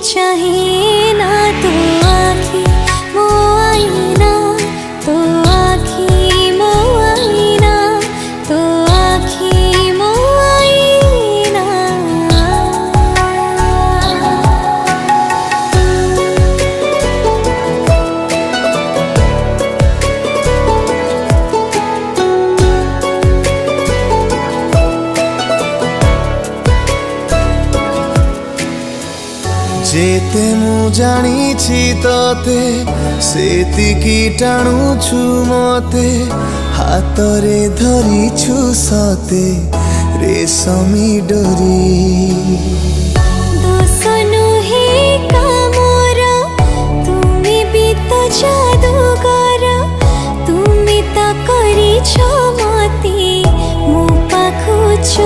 चाहे ना तो आँखी मो आईना, तो आँखी मो आईना, तो आँखी मो आईना। जेते मु जानी तोते सेतिकी टाणुछु मते, हातरे धरिछु सते रेशमी डोरी।